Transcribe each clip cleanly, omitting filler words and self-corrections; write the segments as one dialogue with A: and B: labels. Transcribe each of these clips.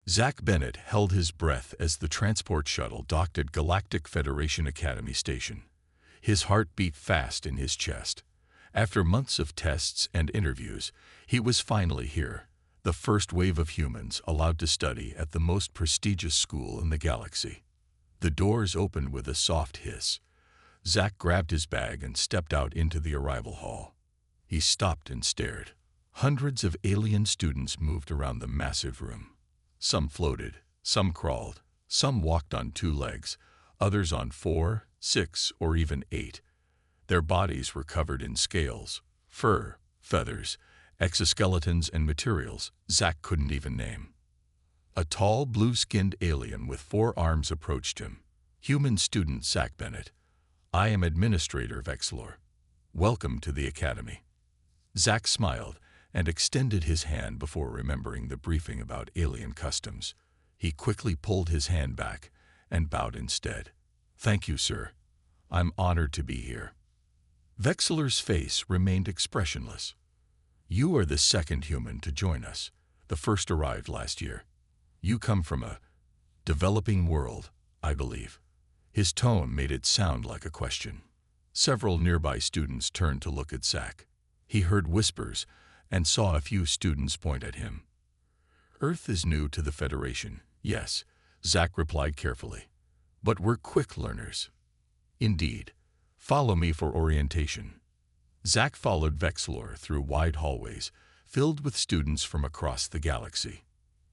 A: Zach Bennett held his breath as the transport shuttle docked at Galactic Federation Academy Station. His heart beat fast in his chest. After months of tests and interviews, he was finally here, the first wave of humans allowed to study at the most prestigious school in the galaxy. The doors opened with a soft hiss. Zach grabbed his bag and stepped out into the arrival hall. He stopped and stared. Hundreds of alien students moved around the massive room. Some floated, some crawled, some walked on 2 legs, others on 4, 6, or even 8. Their bodies were covered in scales, fur, feathers, exoskeletons, and materials Zach couldn't even name. A tall, blue-skinned alien with 4 arms approached him. "Human student Zach Bennett. I am Administrator Vexlor. Welcome to the Academy." Zach smiled and extended his hand before remembering the briefing about alien customs. He quickly pulled his hand back and bowed instead. "Thank you, sir. I'm honored to be here." Vexlor's face remained expressionless. "You are the second human to join us. The first arrived last year. You come from a developing world, I believe." His tone made it sound like a question. Several nearby students turned to look at Zach. He heard whispers and saw a few students point at him. "Earth is new to the Federation, yes," Zach replied carefully. "But we're quick learners." "Indeed. Follow me for orientation." Zach followed Vexlor through wide hallways filled with students from across the galaxy.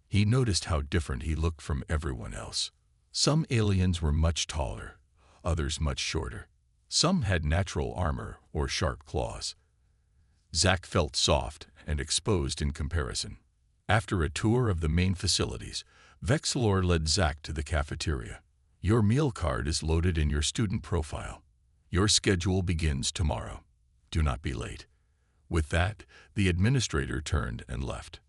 A: He noticed how different he looked from everyone else. Some aliens were much taller, others much shorter. Some had natural armor or sharp claws. Zach felt soft and exposed in comparison. After a tour of the main facilities, Vexlor led Zach to the cafeteria. "Your meal card is loaded in your student profile. Your schedule begins tomorrow. Do not be late." With that, the administrator turned and left.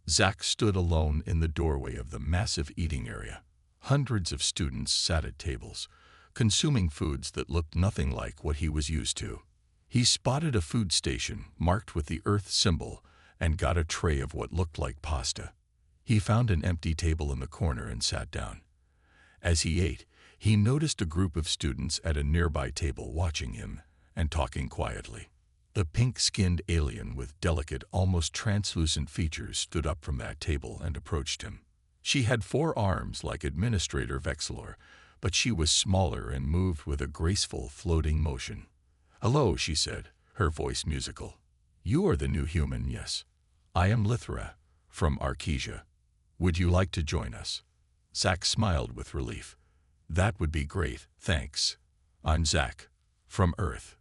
A: Zach stood alone in the doorway of the massive eating area. Hundreds of students sat at tables, consuming foods that looked nothing like what he was used to. He spotted a food station marked with the Earth symbol and got a tray of what looked like pasta. He found an empty table in the corner and sat down. As he ate, he noticed a group of students at a nearby table watching him and talking quietly. The pink-skinned alien with delicate, almost translucent features stood up from that table and approached him. She had 4 arms like Administrator Vexlor, but she was smaller and moved with a graceful, floating motion. "Hello," she said, her voice musical. "You are the new human, yes? I am Lithra, from Arkesia. Would you like to join us?" Zach smiled with relief. "That would be great, thanks. I'm Zach, from Earth."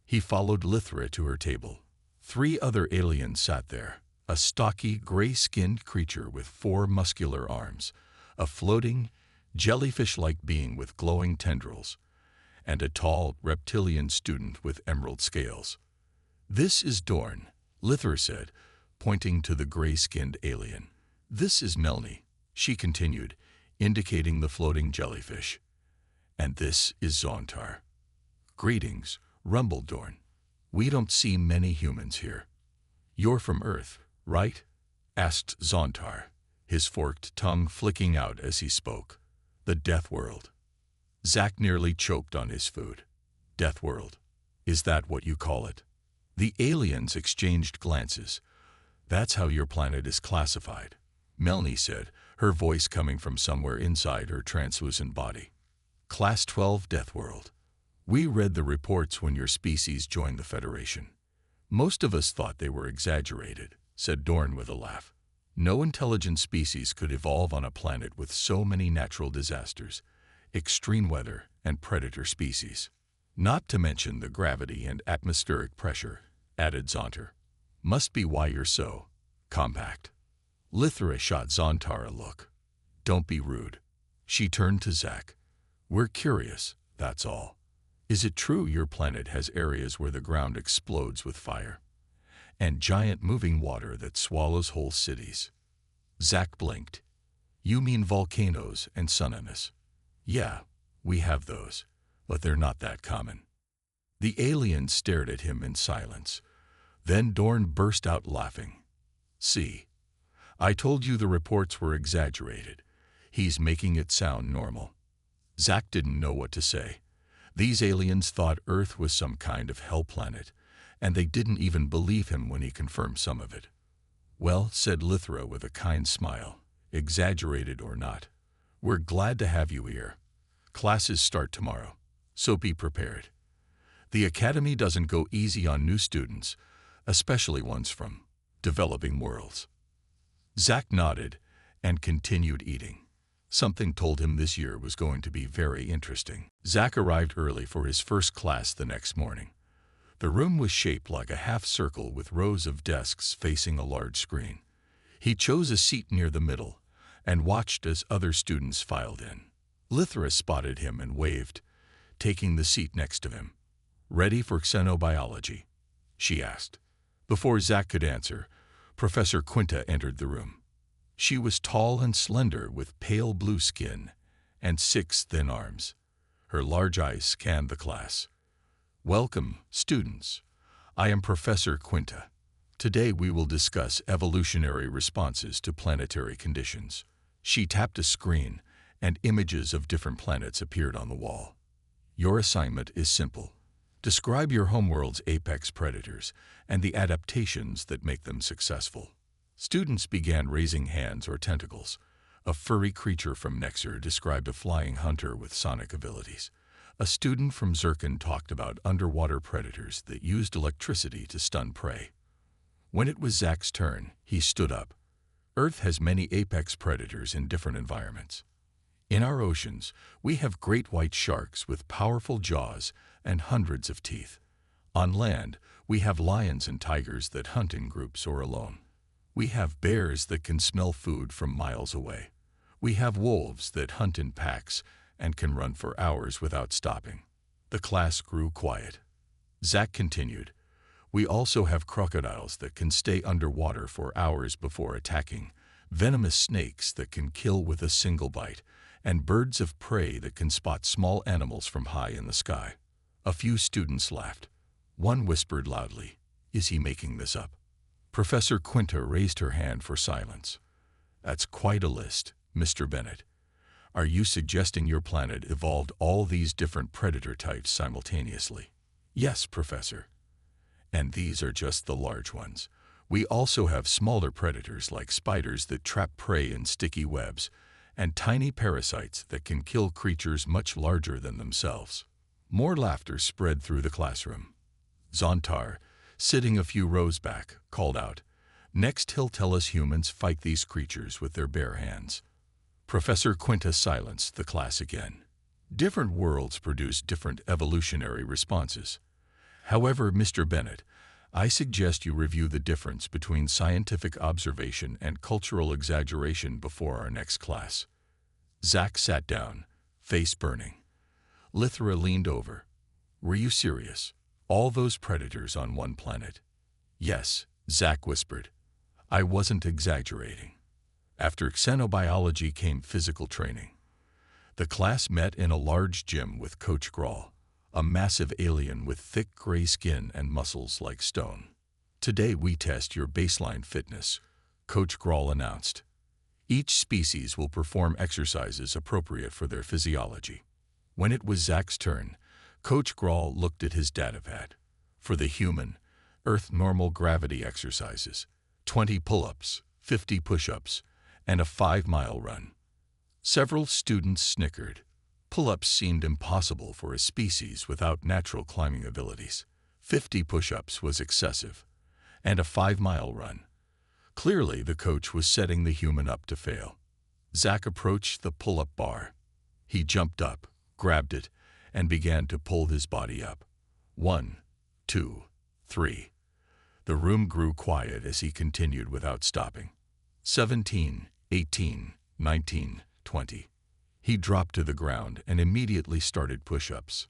A: He followed Lithra to her table. 3 other aliens sat there. A stocky, gray-skinned creature with 4 muscular arms, a floating, jellyfish-like being with glowing tendrils, and a tall, reptilian student with emerald scales. "This is Dorn," Lithra said, pointing to the gray-skinned alien. "This is Melanie," she continued, indicating the floating jellyfish. "And this is Zontar." "Greetings," rumbled Dorn. "We don't see many humans here." "You're from Earth, right?" asked Zontar, his forked tongue flicking out as he spoke. "The Deathworld." Zach nearly choked on his food. "Deathworld? Is that what you call it?" The aliens exchanged glances. "That's how your planet is classified," Melanie said, her voice coming from somewhere inside her translucent body. "Class 12 Deathworld. We read the reports when your species joined the Federation. Most of us thought they were exaggerated," said Dorn with a laugh. "No intelligent species could evolve on a planet with so many natural disasters, extreme weather, and predator species. Not to mention the gravity and atmospheric pressure," added Zontar. "Must be why you're so compact." Lithra shot Zontar a look. "Don't be rude." She turned to Zach. "We're curious, that's all. Is it true your planet has areas where the ground explodes with fire? And giant moving water that swallows whole cities?" Zach blinked. "You mean volcanoes and tsunamis?" "Yeah, we have those, but they're not that common." The alien stared at him in silence. Then Dorn burst out laughing. "See, I told you the reports were exaggerated. He's making it sound normal. Zack didn't know what to say. These aliens thought Earth was some kind of hell planet, and they didn't even believe him when he confirmed some of it. Well, said Lythra with a kind smile, exaggerated or not, we're glad to have you here. Classes start tomorrow, so be prepared. The Academy doesn't go easy on new students, especially ones from developing worlds. Zack nodded and continued eating. Something told him this year was going to be very interesting. Zack arrived early for his first class the next morning. The room was shaped like a half circle with rows of desks facing a large screen. He chose a seat near the middle and watched as other students filed in. Lythra spotted him and waved, taking the seat next to him. Ready for xenobiology? She asked. Before Zack could answer, Professor Quinta entered the room. She was tall and slender with pale blue skin and 6 thin arms. Her large eyes scanned the class. Welcome, students. I am Professor Quinta. Today we will discuss evolutionary responses to planetary conditions. She tapped a screen, and images of different planets appeared on the wall. Your assignment is simple. Describe your homeworld's apex predators and the adaptations that make them successful. Students began raising hands or tentacles. A furry creature from Nexer described a flying hunter with sonic abilities. A student from Zircon talked about underwater predators that used electricity to stun prey. When it was Zack's turn, he stood up. Earth has many apex predators in different environments. In our oceans, we have great white sharks with powerful jaws and hundreds of teeth. On land, we have lions and tigers that hunt in groups or alone. We have bears that can smell food from miles away. We have wolves that hunt in packs and can run for hours without stopping. The class grew quiet. Zack continued, we also have crocodiles that can stay underwater for hours before attacking, venomous snakes that can kill with a single bite, and birds of prey that can spot small animals from high in the sky. A few students laughed. One whispered loudly, is he making this up? Professor Quinta raised her hand for silence. That's quite a list, Mr. Bennett. Are you suggesting your planet evolved all these different predator types simultaneously? Yes, Professor. And these are just the large ones. We also have smaller predators like spiders that trap prey in sticky webs, and tiny parasites that can kill creatures much larger than themselves. More laughter spread through the classroom. Zontar, sitting a few rows back, called out, next he'll tell us humans fight these creatures with their bare hands. Professor Quinta silenced the class again. Different worlds produce different evolutionary responses. However, Mr. Bennett, I suggest you review the difference between scientific observation and cultural exaggeration before our next class. Zack sat down, face burning. Lythra leaned over. Were you serious? All those predators on one planet? Yes, Zack whispered. I wasn't exaggerating. After xenobiology came physical training. The class met in a large gym with Coach Grawl, a massive alien with thick gray skin and muscles like stone. Today we test your baseline fitness, Coach Grawl announced. Each species will perform exercises appropriate for their physiology. When it was Zack's turn, Coach Grawl looked at his datapad. For the human, Earth normal gravity exercises, 20 pull-ups, 50 push-ups, and a 5-mile run. Several students snickered. Pull-ups seemed impossible for a species without natural climbing abilities. 50 push-ups was excessive, and a 5-mile run. Clearly, the coach was setting the human up to fail. Zack approached the pull-up bar. He jumped up, grabbed it, and began to pull his body up. 1, 2, 3. The room grew quiet as he continued without stopping. 17, 18, 19, 20. He dropped to the ground and immediately started push-ups.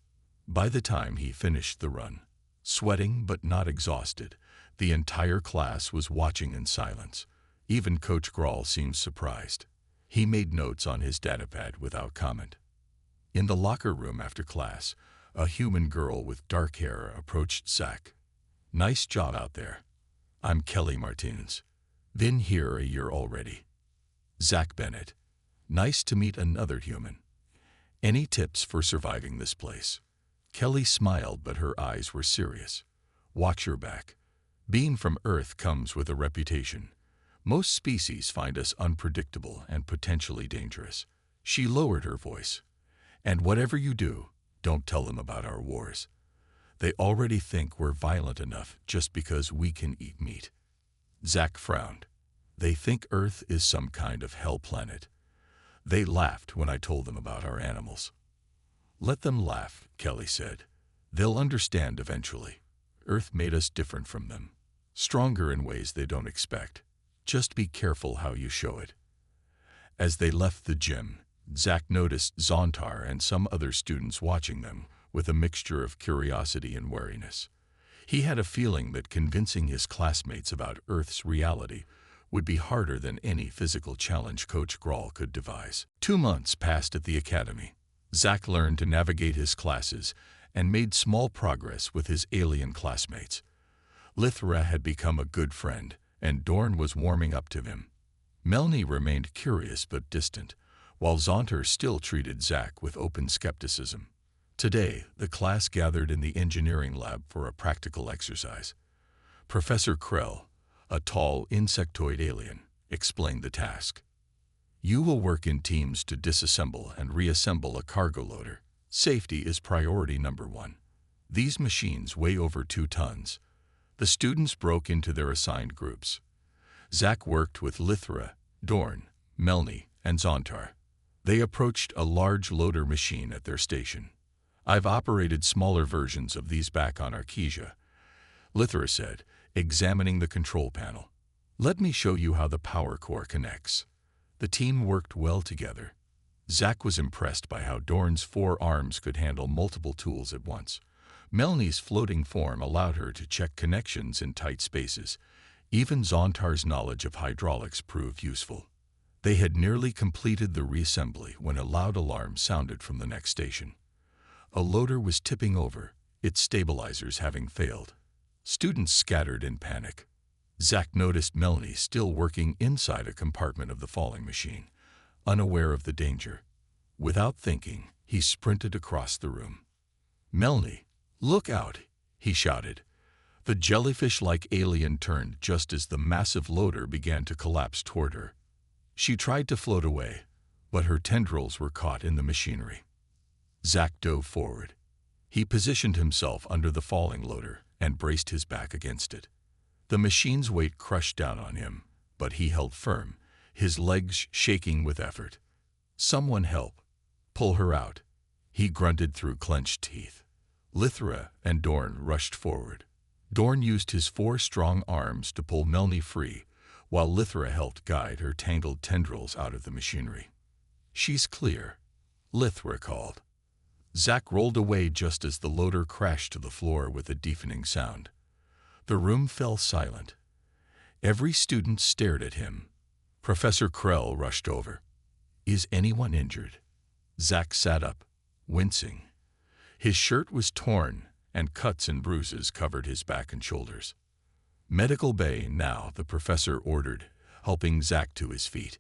A: By the time he finished the run, sweating but not exhausted, the entire class was watching in silence. Even Coach Grawl seemed surprised. He made notes on his datapad without comment. In the locker room after class, a human girl with dark hair approached Zack. Nice job out there. I'm Kelly Martinez. Been here a year already. Zach Bennett. Nice to meet another human. Any tips for surviving this place? Kelly smiled, but her eyes were serious. Watch your back. Being from Earth comes with a reputation. Most species find us unpredictable and potentially dangerous. She lowered her voice. And whatever you do, don't tell them about our wars. They already think we're violent enough just because we can eat meat. Zach frowned. They think Earth is some kind of hell planet. They laughed when I told them about our animals. Let them laugh, Kelly said. They'll understand eventually. Earth made us different from them. Stronger in ways they don't expect. Just be careful how you show it. As they left the gym, Zach noticed Zontar and some other students watching them with a mixture of curiosity and wariness. He had a feeling that convincing his classmates about Earth's reality would be harder than any physical challenge Coach Grawl could devise. 2 months passed at the academy. Zach learned to navigate his classes and made small progress with his alien classmates. Lithra had become a good friend, and Dorn was warming up to him. Melanie remained curious but distant, while Zontar still treated Zach with open skepticism. Today, the class gathered in the engineering lab for a practical exercise. Professor Krell, a tall insectoid alien, explained the task. You will work in teams to disassemble and reassemble a cargo loader. Safety is priority number 1. These machines weigh over 2 tons. The students broke into their assigned groups. Zach worked with Lithra, Dorn, Melanie, and Zontar. They approached a large loader machine at their station. I've operated smaller versions of these back on Arkesia, Lithra said, examining the control panel. Let me show you how the power core connects. The team worked well together. Zach was impressed by how Dorn's 4 arms could handle multiple tools at once. Melanie's floating form allowed her to check connections in tight spaces. Even Zontar's knowledge of hydraulics proved useful. They had nearly completed the reassembly when a loud alarm sounded from the next station. A loader was tipping over, its stabilizers having failed. Students scattered in panic. Zach noticed Melanie still working inside a compartment of the falling machine, unaware of the danger. Without thinking, he sprinted across the room. Melanie, look out, he shouted. The jellyfish-like alien turned just as the massive loader began to collapse toward her. She tried to float away, but her tendrils were caught in the machinery. Zach dove forward. He positioned himself under the falling loader and braced his back against it. The machine's weight crushed down on him, but he held firm, his legs shaking with effort. Someone help. Pull her out. He grunted through clenched teeth. Lithra and Dorn rushed forward. Dorn used his 4 strong arms to pull Melanie free, while Lithra helped guide her tangled tendrils out of the machinery. She's clear, Lithra called. Zach rolled away just as the loader crashed to the floor with a deafening sound. The room fell silent. Every student stared at him. Professor Krell rushed over. Is anyone injured? Zach sat up, wincing. His shirt was torn, and cuts and bruises covered his back and shoulders. Medical bay now, the professor ordered, helping Zach to his feet.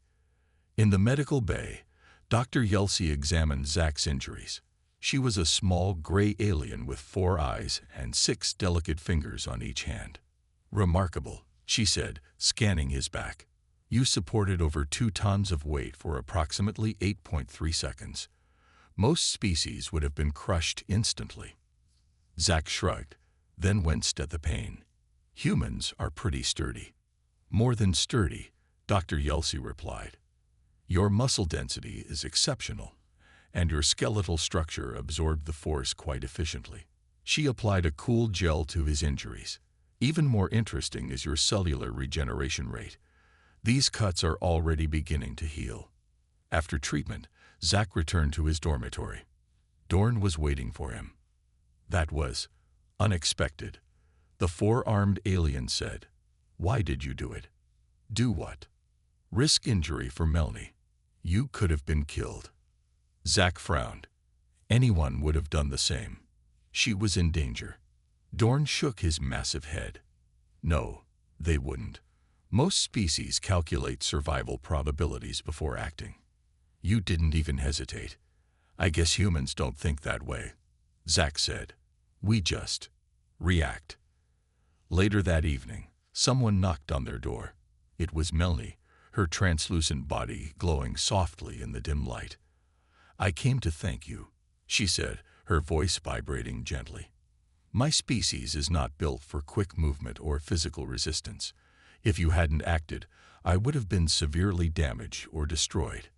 A: In the medical bay, Dr. Yelsey examined Zach's injuries. She was a small gray alien with 4 eyes and 6 delicate fingers on each hand. Remarkable, she said, scanning his back. You supported over 2 tons of weight for approximately 8.3 seconds. Most species would have been crushed instantly. Zach shrugged, then winced at the pain. Humans are pretty sturdy. More than sturdy, Dr. Yelsey replied. Your muscle density is exceptional, and your skeletal structure absorbed the force quite efficiently. She applied a cool gel to his injuries. Even more interesting is your cellular regeneration rate. These cuts are already beginning to heal. After treatment, Zach returned to his dormitory. Dorn was waiting for him. That was unexpected. The 4-armed alien said, Why did you do it? Do what? Risk injury for Melanie. You could have been killed. Zach frowned. Anyone would have done the same. She was in danger. Dorn shook his massive head. No, they wouldn't. Most species calculate survival probabilities before acting. You didn't even hesitate. I guess humans don't think that way, Zach said. We just react. Later that evening, someone knocked on their door. It was Melanie, her translucent body glowing softly in the dim light. I came to thank you, she said, her voice vibrating gently. My species is not built for quick movement or physical resistance. If you hadn't acted, I would have been severely damaged or destroyed.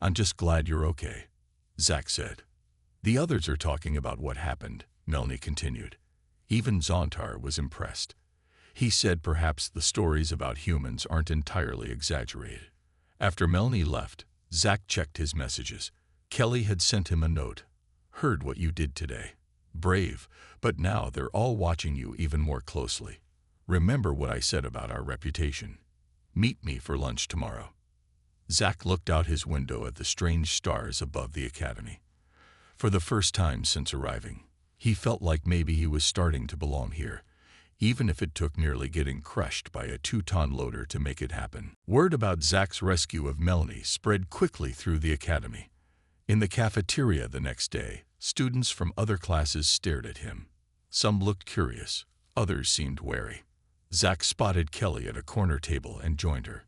A: I'm just glad you're okay, Zach said. The others are talking about what happened, Melanie continued. Even Zontar was impressed. He said perhaps the stories about humans aren't entirely exaggerated. After Melanie left, Zach checked his messages. Kelly had sent him a note. Heard what you did today. Brave, but now they're all watching you even more closely. Remember what I said about our reputation. Meet me for lunch tomorrow. Zach looked out his window at the strange stars above the academy. For the first time since arriving, he felt like maybe he was starting to belong here, even if it took nearly getting crushed by a 2-ton loader to make it happen. Word about Zach's rescue of Melanie spread quickly through the academy. In the cafeteria the next day, students from other classes stared at him. Some looked curious, others seemed wary. Zach spotted Kelly at a corner table and joined her.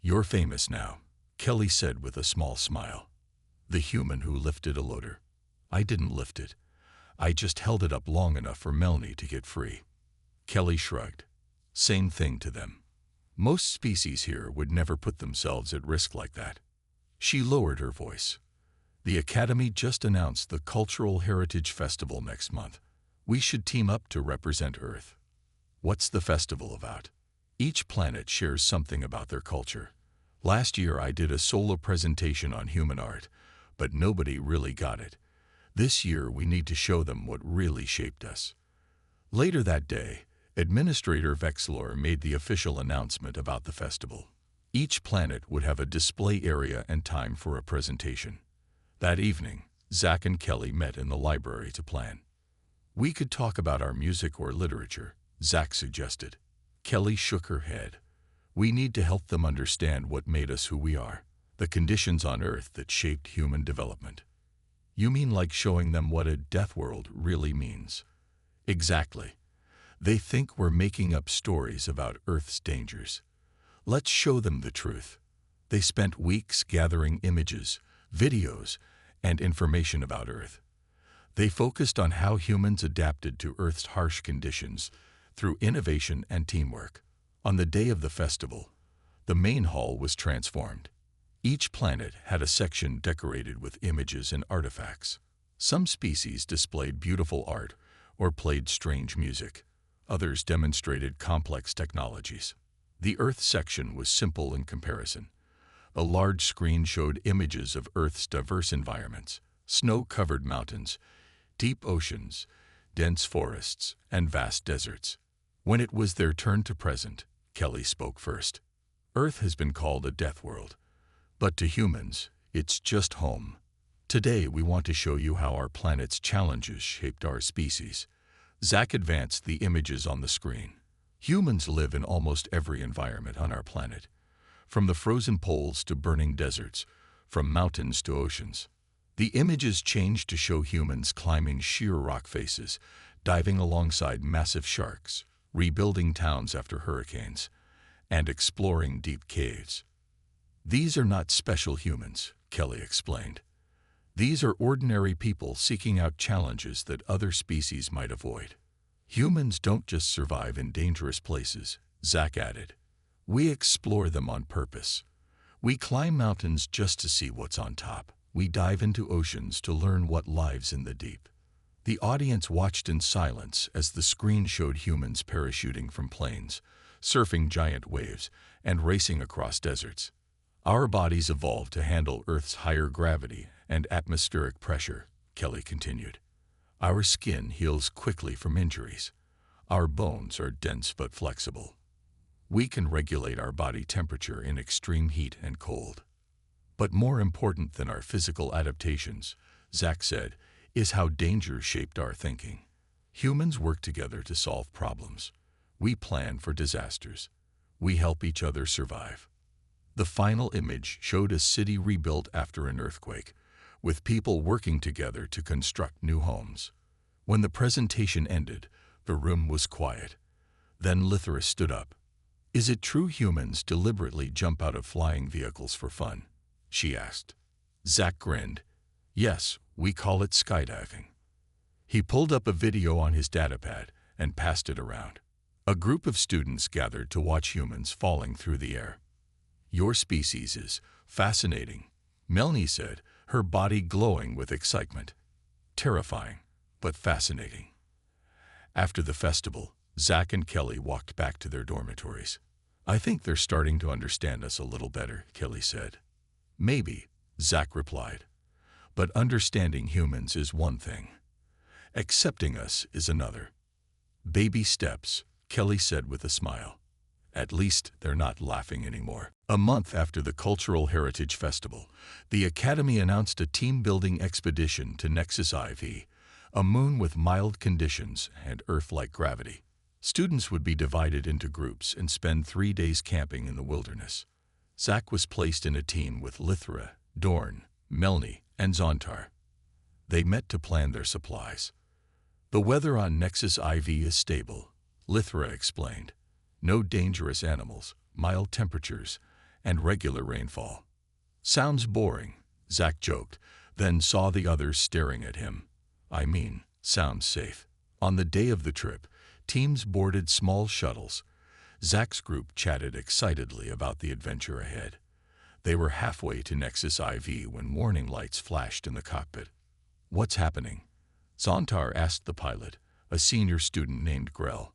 A: You're famous now, Kelly said with a small smile. The human who lifted a loader. I didn't lift it. I just held it up long enough for Melanie to get free. Kelly shrugged. Same thing to them. Most species here would never put themselves at risk like that. She lowered her voice. The Academy just announced the Cultural Heritage Festival next month. We should team up to represent Earth. What's the festival about? Each planet shares something about their culture. Last year I did a solo presentation on human art, but nobody really got it. This year we need to show them what really shaped us. Later that day, Administrator Vexlor made the official announcement about the festival. Each planet would have a display area and time for a presentation. That evening, Zach and Kelly met in the library to plan. We could talk about our music or literature, Zach suggested. Kelly shook her head. We need to help them understand what made us who we are, the conditions on Earth that shaped human development. You mean like showing them what a death world really means? Exactly. They think we're making up stories about Earth's dangers. Let's show them the truth. They spent weeks gathering images, videos, and information about Earth. They focused on how humans adapted to Earth's harsh conditions through innovation and teamwork. On the day of the festival, the main hall was transformed. Each planet had a section decorated with images and artifacts. Some species displayed beautiful art or played strange music. Others demonstrated complex technologies. The Earth section was simple in comparison. A large screen showed images of Earth's diverse environments, snow-covered mountains, deep oceans, dense forests, and vast deserts. When it was their turn to present, Kelly spoke first. Earth has been called a death world, but to humans, it's just home. Today we want to show you how our planet's challenges shaped our species. Zach advanced the images on the screen. Humans live in almost every environment on our planet, from the frozen poles to burning deserts, from mountains to oceans. The images changed to show humans climbing sheer rock faces, diving alongside massive sharks, rebuilding towns after hurricanes, and exploring deep caves. These are not special humans, Kelly explained. These are ordinary people seeking out challenges that other species might avoid. Humans don't just survive in dangerous places, Zach added. We explore them on purpose. We climb mountains just to see what's on top. We dive into oceans to learn what lies in the deep. The audience watched in silence as the screen showed humans parachuting from planes, surfing giant waves, and racing across deserts. Our bodies evolved to handle Earth's higher gravity and atmospheric pressure, Kelly continued. Our skin heals quickly from injuries. Our bones are dense but flexible. We can regulate our body temperature in extreme heat and cold. But more important than our physical adaptations, Zach said, is how danger shaped our thinking. Humans work together to solve problems. We plan for disasters. We help each other survive. The final image showed a city rebuilt after an earthquake, with people working together to construct new homes. When the presentation ended, the room was quiet. Then Lithra stood up. "Is it true humans deliberately jump out of flying vehicles for fun?" she asked. Zach grinned. "Yes, we call it skydiving." He pulled up a video on his datapad and passed it around. A group of students gathered to watch humans falling through the air. "Your species is fascinating," Melanie said, her body glowing with excitement. "Terrifying, but fascinating." After the festival, Zach and Kelly walked back to their dormitories. "I think they're starting to understand us a little better," Kelly said. "Maybe," Zach replied. "But understanding humans is one thing. Accepting us is another." "Baby steps," Kelly said with a smile. "At least they're not laughing anymore." A month after the Cultural Heritage Festival, the Academy announced a team-building expedition to Nexus IV, a moon with mild conditions and Earth-like gravity. Students would be divided into groups and spend 3 days camping in the wilderness. Zach was placed in a team with Lithra, Dorn, Melanie, and Zontar. They met to plan their supplies. "The weather on Nexus IV is stable," Lithra explained. "No dangerous animals, mild temperatures, and regular rainfall." "Sounds boring," Zach joked, then saw the others staring at him. "I mean, sounds safe." On the day of the trip, teams boarded small shuttles. Zach's group chatted excitedly about the adventure ahead. They were halfway to Nexus IV when warning lights flashed in the cockpit. "What's happening?" Zontar asked the pilot, a senior student named Grell.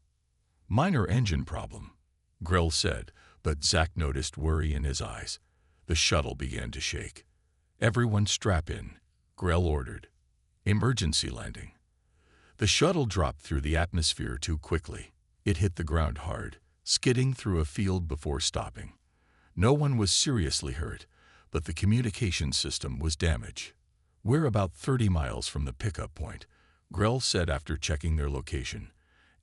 A: "Minor engine problem," Grell said, but Zach noticed worry in his eyes. The shuttle began to shake. "Everyone strap in," Grell ordered. "Emergency landing." The shuttle dropped through the atmosphere too quickly. It hit the ground hard, skidding through a field before stopping. No one was seriously hurt, but the communication system was damaged. "We're about 30 miles from the pickup point," Grell said after checking their location.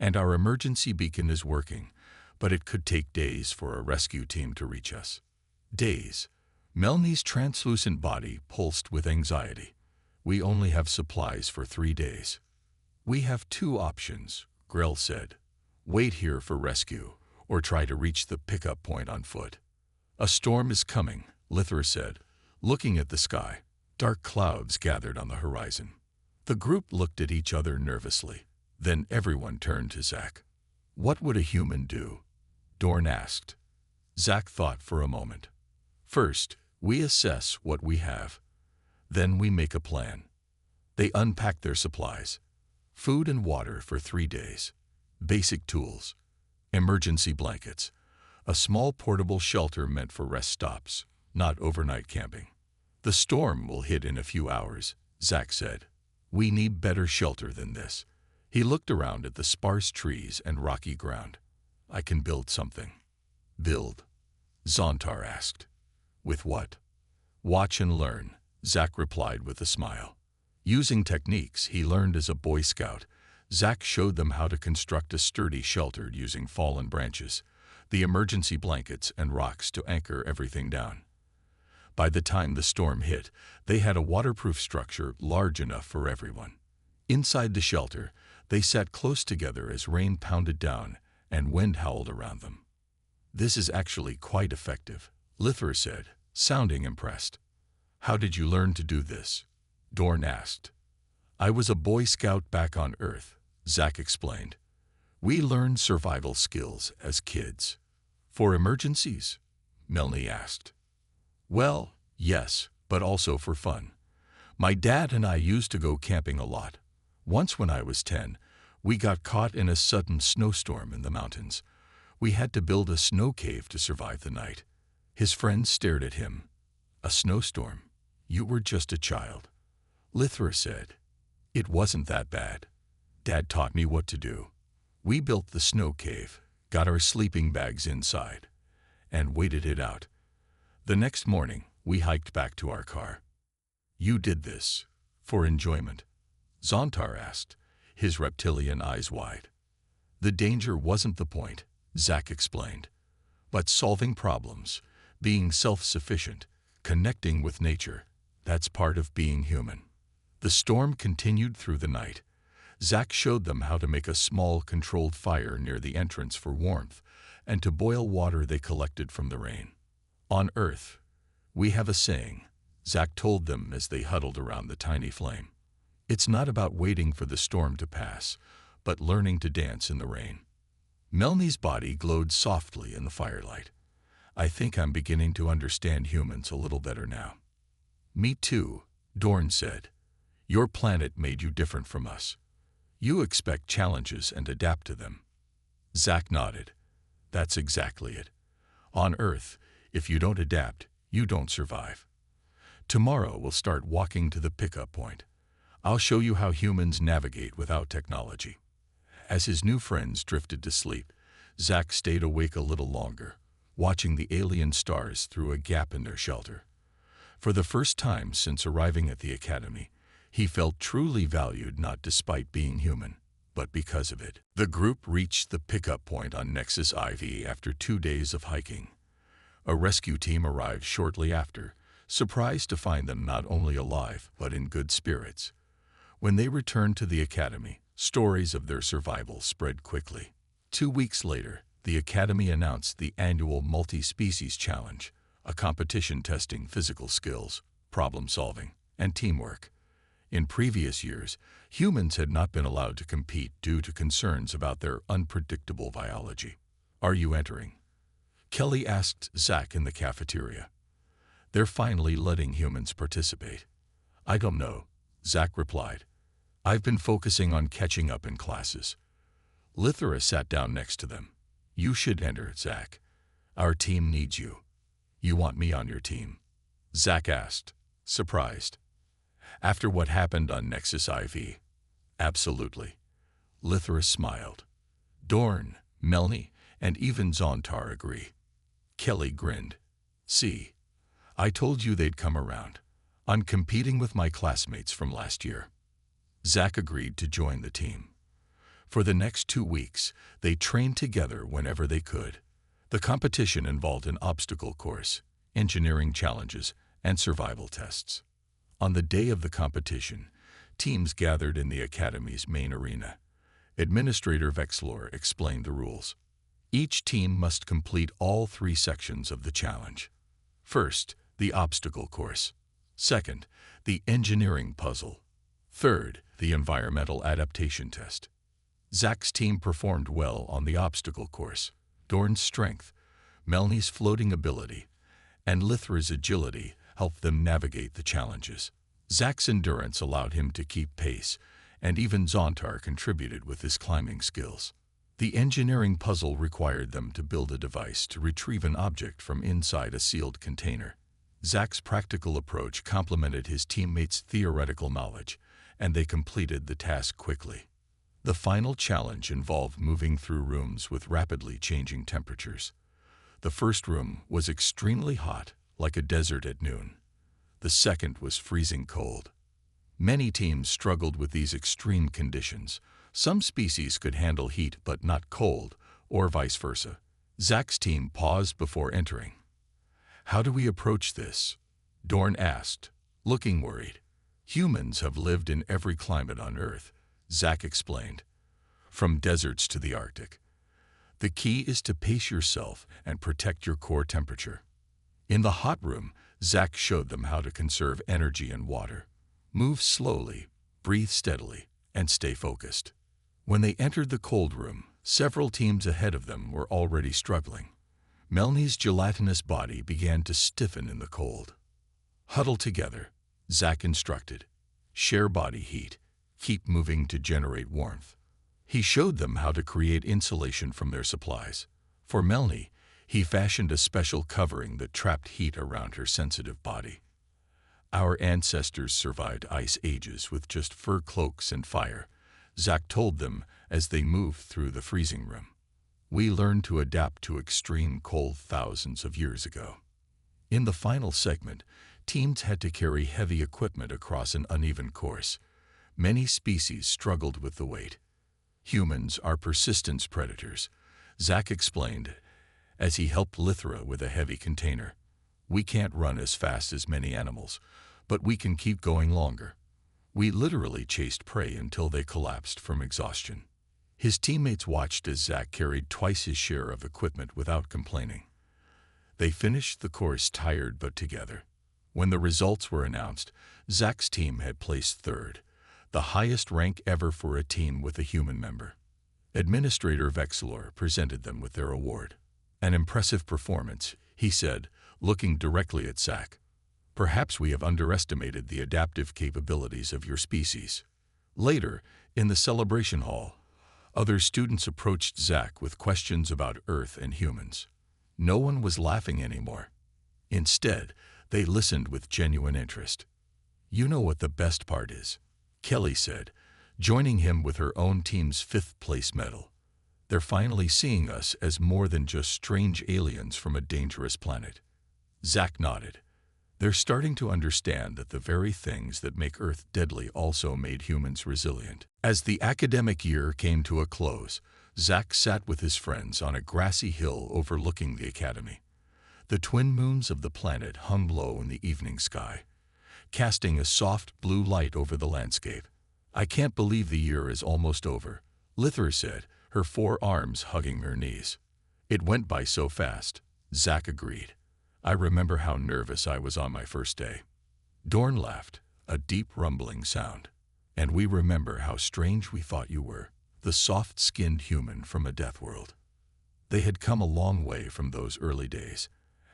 A: "And our emergency beacon is working, but it could take days for a rescue team to reach us." Days. Melanie's translucent body pulsed with anxiety. "We only have supplies for 3 days." "We have 2 options," Grell said. "Wait here for rescue, or try to reach the pickup point on foot." "A storm is coming," Lithra said, looking at the sky. Dark clouds gathered on the horizon. The group looked at each other nervously. Then everyone turned to Zach. "What would a human do?" Dorn asked. Zach thought for a moment. "First, we assess what we have. Then we make a plan." They unpacked their supplies. Food and water for 3 days. Basic tools. Emergency blankets. A small portable shelter meant for rest stops, not overnight camping. "The storm will hit in a few hours," Zach said. "We need better shelter than this." He looked around at the sparse trees and rocky ground. "I can build something." "Build?" Zontar asked. "With what?" "Watch and learn," Zach replied with a smile. Using techniques he learned as a Boy Scout, Zach showed them how to construct a sturdy shelter using fallen branches, the emergency blankets and rocks to anchor everything down. By the time the storm hit, they had a waterproof structure large enough for everyone. Inside the shelter, they sat close together as rain pounded down and wind howled around them. "This is actually quite effective," Lithra said, sounding impressed. "How did you learn to do this?" Dorn asked. "I was a Boy Scout back on Earth," Zach explained. "We learned survival skills as kids." "For emergencies?" Melanie asked. "Well, yes, but also for fun. My dad and I used to go camping a lot. Once when I was 10, we got caught in a sudden snowstorm in the mountains. We had to build a snow cave to survive the night." His friends stared at him. "A snowstorm? You were just a child." Lithra said. "It wasn't that bad. Dad taught me what to do. We built the snow cave, got our sleeping bags inside, and waited it out. The next morning, we hiked back to our car." "You did this for enjoyment?" Zontar asked, his reptilian eyes wide. "The danger wasn't the point," Zach explained. But solving problems, being self-sufficient, connecting with nature, that's part of being human. The storm continued through the night. Zach showed them how to make a small, controlled fire near the entrance for warmth and to boil water they collected from the rain. On Earth, we have a saying, Zach told them as they huddled around the tiny flame. It's not about waiting for the storm to pass, but learning to dance in the rain. Melnie's body glowed softly in the firelight. I think I'm beginning to understand humans a little better now. Me too, Dorn said. Your planet made you different from us. You expect challenges and adapt to them. Zach nodded. That's exactly it. On Earth, if you don't adapt, you don't survive. Tomorrow we'll start walking to the pickup point. I'll show you how humans navigate without technology. As his new friends drifted to sleep, Zach stayed awake a little longer, watching the alien stars through a gap in their shelter. For the first time since arriving at the academy, he felt truly valued not despite being human, but because of it. The group reached the pickup point on Nexus IV after 2 days of hiking. A rescue team arrived shortly after, surprised to find them not only alive, but in good spirits. When they returned to the academy, stories of their survival spread quickly. 2 weeks later, the academy announced the annual Multi-Species Challenge, a competition testing physical skills, problem-solving, and teamwork. In previous years, humans had not been allowed to compete due to concerns about their unpredictable biology. Are you entering? Kelly asked Zach in the cafeteria. They're finally letting humans participate. I don't know, Zach replied. I've been focusing on catching up in classes. Lithra sat down next to them. You should enter, Zach. Our team needs you. You want me on your team? Zach asked, surprised. After what happened on Nexus IV? Absolutely. Lithra smiled. Dorn, Melnie, and even Zontar agree. Kelly grinned. See, I told you they'd come around. I'm competing with my classmates from last year. Zach agreed to join the team. For the next 2 weeks, they trained together whenever they could. The competition involved an obstacle course, engineering challenges, and survival tests. On the day of the competition, teams gathered in the Academy's main arena. Administrator Vexlor explained the rules. Each team must complete all 3 sections of the challenge. First, the obstacle course. Second, the engineering puzzle. Third, the environmental adaptation test. Zach's team performed well on the obstacle course. Dorn's strength, Melnie's floating ability, and Lithra's agility helped them navigate the challenges. Zach's endurance allowed him to keep pace, and even Zontar contributed with his climbing skills. The engineering puzzle required them to build a device to retrieve an object from inside a sealed container. Zach's practical approach complemented his teammates' theoretical knowledge, and they completed the task quickly. The final challenge involved moving through rooms with rapidly changing temperatures. The first room was extremely hot, like a desert at noon. The second was freezing cold. Many teams struggled with these extreme conditions. Some species could handle heat but not cold, or vice versa. Zach's team paused before entering. How do we approach this? Dorn asked, looking worried. Humans have lived in every climate on Earth, Zach explained, from deserts to the Arctic. The key is to pace yourself and protect your core temperature. In the hot room, Zach showed them how to conserve energy and water. Move slowly, breathe steadily, and stay focused. When they entered the cold room, several teams ahead of them were already struggling. Melnie's gelatinous body began to stiffen in the cold. Huddle together, Zach instructed. Share body heat. Keep moving to generate warmth. He showed them how to create insulation from their supplies. For Melnie, he fashioned a special covering that trapped heat around her sensitive body. Our ancestors survived ice ages with just fur cloaks and fire, Zach told them as they moved through the freezing room. We learned to adapt to extreme cold thousands of years ago. In the final segment, teams had to carry heavy equipment across an uneven course. Many species struggled with the weight. Humans are persistence predators, Zach explained, as he helped Lithra with a heavy container. "We can't run as fast as many animals, but we can keep going longer." We literally chased prey until they collapsed from exhaustion. His teammates watched as Zach carried twice his share of equipment without complaining. They finished the course tired but together. When the results were announced, Zach's team had placed third, the highest rank ever for a team with a human member. Administrator Vexlor presented them with their award. "An impressive performance," he said, looking directly at Zach. "Perhaps we have underestimated the adaptive capabilities of your species." Later, in the celebration hall, other students approached Zach with questions about Earth and humans. No one was laughing anymore. Instead, they listened with genuine interest. "You know what the best part is," Kelly said, joining him with her own team's fifth-place medal. "They're finally seeing us as more than just strange aliens from a dangerous planet." Zach nodded. "They're starting to understand that the very things that make Earth deadly also made humans resilient." As the academic year came to a close, Zach sat with his friends on a grassy hill overlooking the academy. The twin moons of the planet hung low in the evening sky, casting a soft blue light over the landscape. "I can't believe the year is almost over," Lithra said, her forearms hugging her knees. "It went by so fast," Zach agreed. "I remember how nervous I was on my first day." Dorn laughed, a deep rumbling sound. "And we remember how strange we thought you were, the soft-skinned human from a death world." They had come a long way from those early days.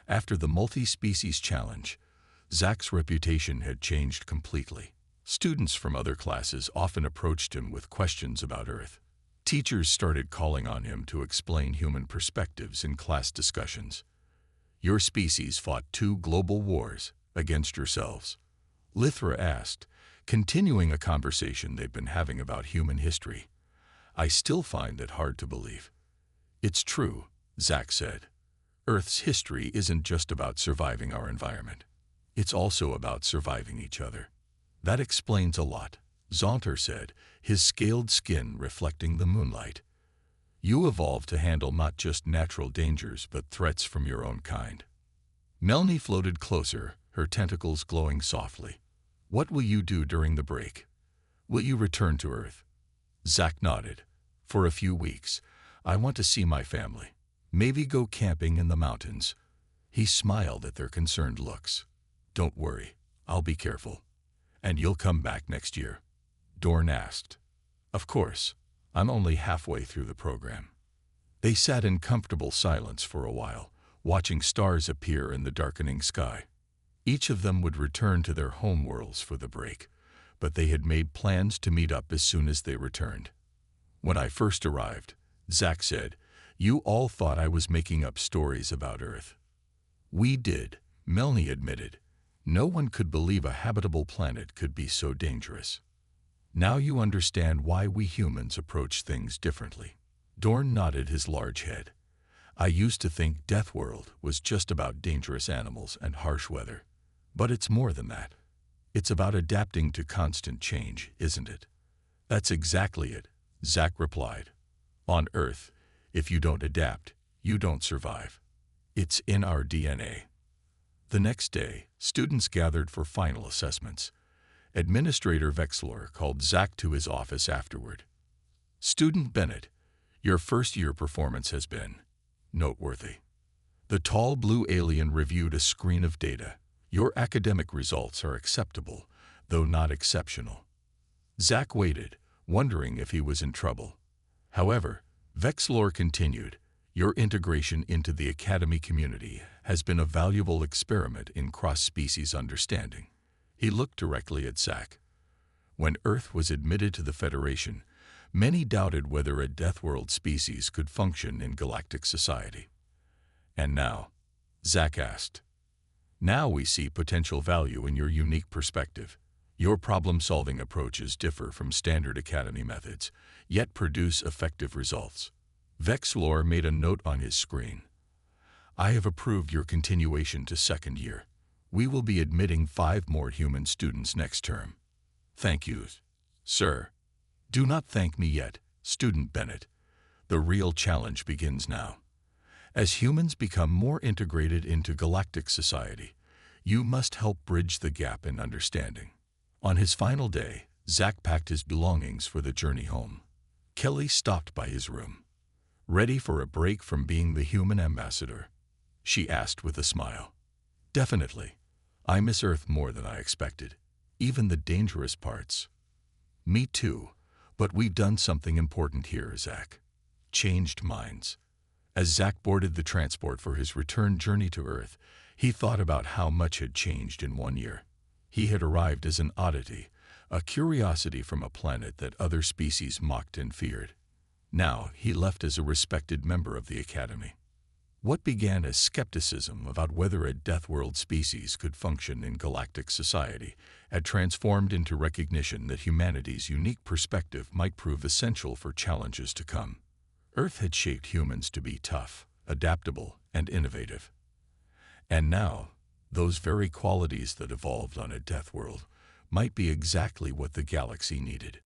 A: After the multi-species challenge, Zach's reputation had changed completely. Students from other classes often approached him with questions about Earth. Teachers started calling on him to explain human perspectives in class discussions. "Your species fought 2 global wars against yourselves," Lithra asked, continuing a conversation they'd been having about human history. "I still find it hard to believe." "It's true," Zach said. "Earth's history isn't just about surviving our environment. It's also about surviving each other." "That explains a lot," Zonter said, his scaled skin reflecting the moonlight. "You evolved to handle not just natural dangers but threats from your own kind." Melanie floated closer, her tentacles glowing softly. "What will you do during the break? Will you return to Earth?" Zach nodded. "For a few weeks. I want to see my family. Maybe go camping in the mountains." He smiled at their concerned looks. "Don't worry, I'll be careful." "And you'll come back next year?" Dorn asked. "Of course. I'm only halfway through the program." They sat in comfortable silence for a while, watching stars appear in the darkening sky. Each of them would return to their home worlds for the break, but they had made plans to meet up as soon as they returned. "When I first arrived," Zach said, "you all thought I was making up stories about Earth." "We did," Melanie admitted. "No one could believe a habitable planet could be so dangerous. Now you understand why we humans approach things differently." Dorn nodded his large head. "I used to think Deathworld was just about dangerous animals and harsh weather. But it's more than that. It's about adapting to constant change, isn't it?" "That's exactly it," Zach replied. "On Earth, if you don't adapt, you don't survive. It's in our DNA." The next day, students gathered for final assessments. Administrator Vexlor called Zach to his office afterward. "Student Bennett, your first-year performance has been noteworthy." The tall blue alien reviewed a screen of data. "Your academic results are acceptable, though not exceptional." Zach waited, wondering if he was in trouble. However, Vexlor continued, "Your integration into the Academy community has been a valuable experiment in cross-species understanding." He looked directly at Zach. "When Earth was admitted to the Federation, many doubted whether a Deathworld species could function in galactic society." "And now?" Zach asked. "Now we see potential value in your unique perspective. Your problem-solving approaches differ from standard Academy methods, yet produce effective results." Vexlor made a note on his screen. "I have approved your continuation to second year. We will be admitting 5 more human students next term." "Thank you, sir." "Do not thank me yet, Student Bennett. The real challenge begins now." As humans become more integrated into galactic society, you must help bridge the gap in understanding. On his final day, Zack packed his belongings for the journey home. Kelly stopped by his room. "Ready for a break from being the human ambassador?" she asked with a smile. "Definitely. I miss Earth more than I expected. Even the dangerous parts." "Me too. But we've done something important here, Zack. Changed minds." As Zack boarded the transport for his return journey to Earth, he thought about how much had changed in 1 year. He had arrived as an oddity, a curiosity from a planet that other species mocked and feared. Now he left as a respected member of the Academy. What began as skepticism about whether a Deathworld species could function in galactic society had transformed into recognition that humanity's unique perspective might prove essential for challenges to come. Earth had shaped humans to be tough, adaptable, and innovative. And now, those very qualities that evolved on a Deathworld might be exactly what the galaxy needed.